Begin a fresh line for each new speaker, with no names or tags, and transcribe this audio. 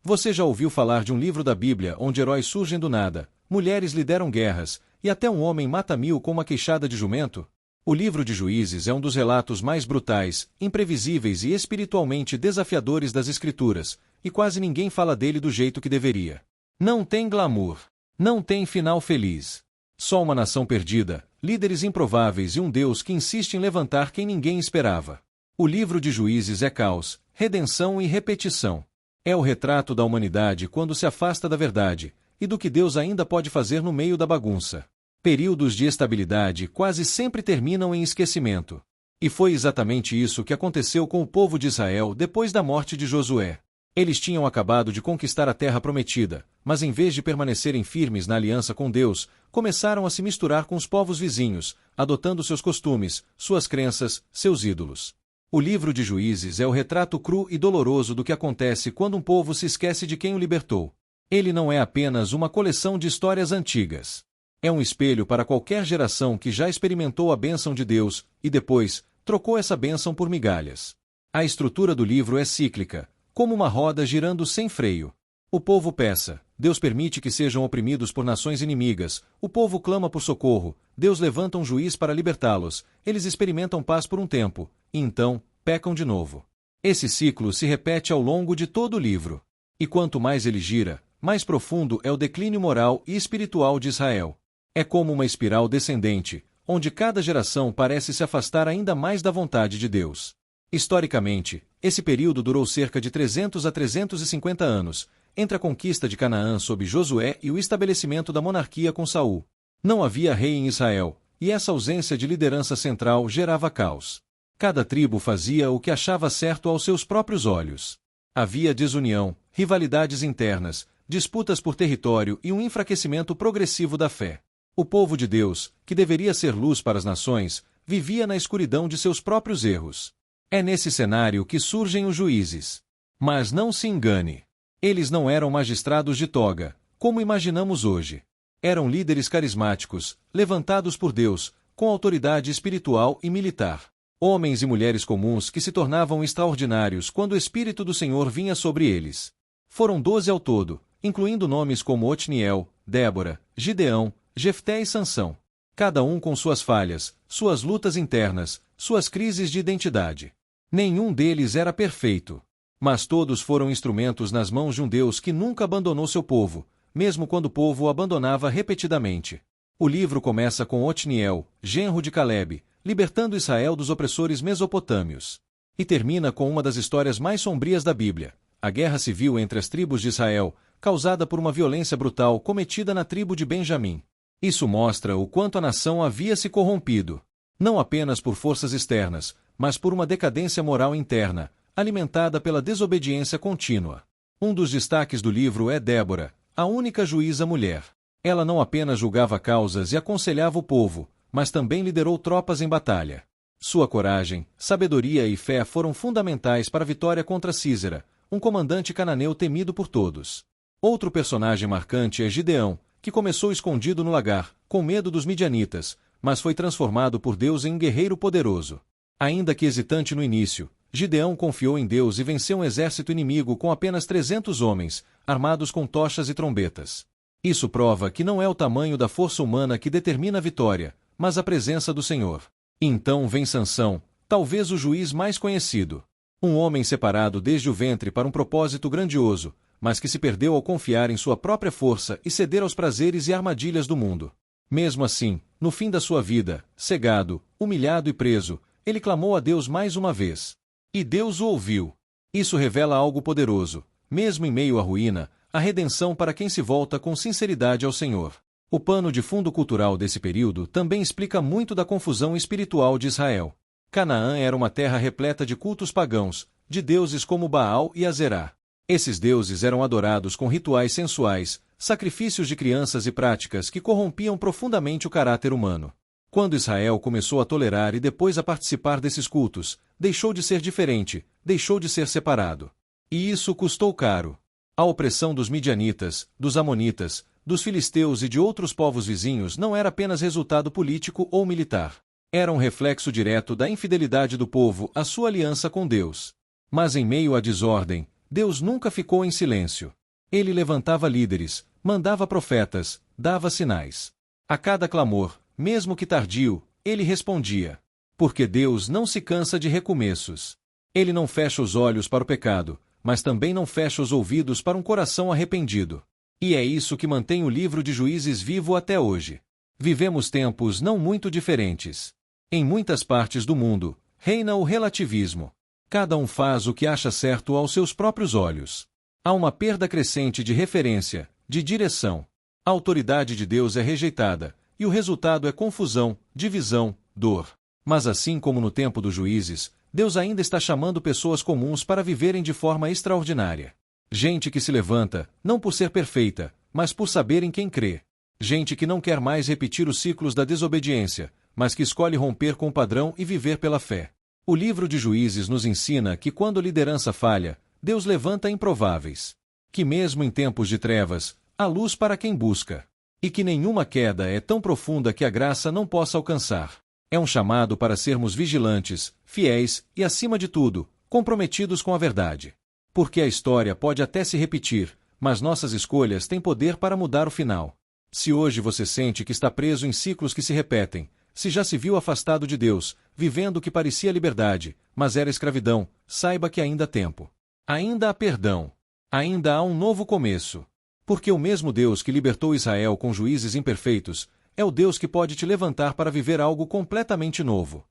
Você já ouviu falar de um livro da Bíblia onde heróis surgem do nada, mulheres lideram guerras, e até um homem mata 1000 com uma queixada de jumento? O livro de Juízes é um dos relatos mais brutais, imprevisíveis e espiritualmente desafiadores das Escrituras, e quase ninguém fala dele do jeito que deveria. Não tem glamour. Não tem final feliz. Só uma nação perdida, líderes improváveis e um Deus que insiste em levantar quem ninguém esperava. O livro de Juízes é caos, redenção e repetição. É o retrato da humanidade quando se afasta da verdade, e do que Deus ainda pode fazer no meio da bagunça. Períodos de estabilidade quase sempre terminam em esquecimento. E foi exatamente isso que aconteceu com o povo de Israel depois da morte de Josué. Eles tinham acabado de conquistar a terra prometida, mas em vez de permanecerem firmes na aliança com Deus, começaram a se misturar com os povos vizinhos, adotando seus costumes, suas crenças, seus ídolos. O livro de Juízes é o retrato cru e doloroso do que acontece quando um povo se esquece de quem o libertou. Ele não é apenas uma coleção de histórias antigas. É um espelho para qualquer geração que já experimentou a bênção de Deus e depois trocou essa bênção por migalhas. A estrutura do livro é cíclica, como uma roda girando sem freio. O povo peça, Deus permite que sejam oprimidos por nações inimigas, o povo clama por socorro, Deus levanta um juiz para libertá-los, eles experimentam paz por um tempo, e então, pecam de novo. Esse ciclo se repete ao longo de todo o livro. E quanto mais ele gira, mais profundo é o declínio moral e espiritual de Israel. É como uma espiral descendente, onde cada geração parece se afastar ainda mais da vontade de Deus. Historicamente, esse período durou cerca de 300 a 350 anos, entre a conquista de Canaã sob Josué e o estabelecimento da monarquia com Saul. Não havia rei em Israel, e essa ausência de liderança central gerava caos. Cada tribo fazia o que achava certo aos seus próprios olhos. Havia desunião, rivalidades internas, disputas por território e um enfraquecimento progressivo da fé. O povo de Deus, que deveria ser luz para as nações, vivia na escuridão de seus próprios erros. É nesse cenário que surgem os juízes. Mas não se engane. Eles não eram magistrados de toga, como imaginamos hoje. Eram líderes carismáticos, levantados por Deus, com autoridade espiritual e militar. Homens e mulheres comuns que se tornavam extraordinários quando o Espírito do Senhor vinha sobre eles. Foram 12 ao todo, incluindo nomes como Otniel, Débora, Gideão, Jefté e Sansão. Cada um com suas falhas, suas lutas internas, suas crises de identidade. Nenhum deles era perfeito. Mas todos foram instrumentos nas mãos de um Deus que nunca abandonou seu povo, mesmo quando o povo o abandonava repetidamente. O livro começa com Otniel, genro de Calebe, libertando Israel dos opressores mesopotâmios. E termina com uma das histórias mais sombrias da Bíblia, a guerra civil entre as tribos de Israel, causada por uma violência brutal cometida na tribo de Benjamim. Isso mostra o quanto a nação havia se corrompido, não apenas por forças externas, mas por uma decadência moral interna, alimentada pela desobediência contínua. Um dos destaques do livro é Débora, a única juíza mulher. Ela não apenas julgava causas e aconselhava o povo, mas também liderou tropas em batalha. Sua coragem, sabedoria e fé foram fundamentais para a vitória contra Sísera, um comandante cananeu temido por todos. Outro personagem marcante é Gideão, que começou escondido no lagar, com medo dos midianitas, mas foi transformado por Deus em um guerreiro poderoso. Ainda que hesitante no início, Gideão confiou em Deus e venceu um exército inimigo com apenas 300 homens, armados com tochas e trombetas. Isso prova que não é o tamanho da força humana que determina a vitória, mas a presença do Senhor. Então vem Sansão, talvez o juiz mais conhecido. Um homem separado desde o ventre para um propósito grandioso, mas que se perdeu ao confiar em sua própria força e ceder aos prazeres e armadilhas do mundo. Mesmo assim, no fim da sua vida, cegado, humilhado e preso, ele clamou a Deus mais uma vez. E Deus o ouviu. Isso revela algo poderoso. Mesmo em meio à ruína, a redenção para quem se volta com sinceridade ao Senhor. O pano de fundo cultural desse período também explica muito da confusão espiritual de Israel. Canaã era uma terra repleta de cultos pagãos, de deuses como Baal e Azerá. Esses deuses eram adorados com rituais sensuais, sacrifícios de crianças e práticas que corrompiam profundamente o caráter humano. Quando Israel começou a tolerar e depois a participar desses cultos, deixou de ser diferente, deixou de ser separado. E isso custou caro. A opressão dos midianitas, dos amonitas, dos filisteus e de outros povos vizinhos não era apenas resultado político ou militar. Era um reflexo direto da infidelidade do povo à sua aliança com Deus. Mas em meio à desordem, Deus nunca ficou em silêncio. Ele levantava líderes, mandava profetas, dava sinais. A cada clamor, mesmo que tardio, ele respondia. Porque Deus não se cansa de recomeços. Ele não fecha os olhos para o pecado, mas também não fecha os ouvidos para um coração arrependido. E é isso que mantém o livro de Juízes vivo até hoje. Vivemos tempos não muito diferentes. Em muitas partes do mundo, reina o relativismo. Cada um faz o que acha certo aos seus próprios olhos. Há uma perda crescente de referência, de direção. A autoridade de Deus é rejeitada, e o resultado é confusão, divisão, dor. Mas assim como no tempo dos juízes, Deus ainda está chamando pessoas comuns para viverem de forma extraordinária. Gente que se levanta, não por ser perfeita, mas por saber em quem crê. Gente que não quer mais repetir os ciclos da desobediência, mas que escolhe romper com o padrão e viver pela fé. O livro de Juízes nos ensina que quando a liderança falha, Deus levanta improváveis. Que mesmo em tempos de trevas, há luz para quem busca. E que nenhuma queda é tão profunda que a graça não possa alcançar. É um chamado para sermos vigilantes, fiéis e, acima de tudo, comprometidos com a verdade. Porque a história pode até se repetir, mas nossas escolhas têm poder para mudar o final. Se hoje você sente que está preso em ciclos que se repetem, se já se viu afastado de Deus, vivendo o que parecia liberdade, mas era escravidão, saiba que ainda há tempo. Ainda há perdão. Ainda há um novo começo. Porque o mesmo Deus que libertou Israel com juízes imperfeitos, é o Deus que pode te levantar para viver algo completamente novo.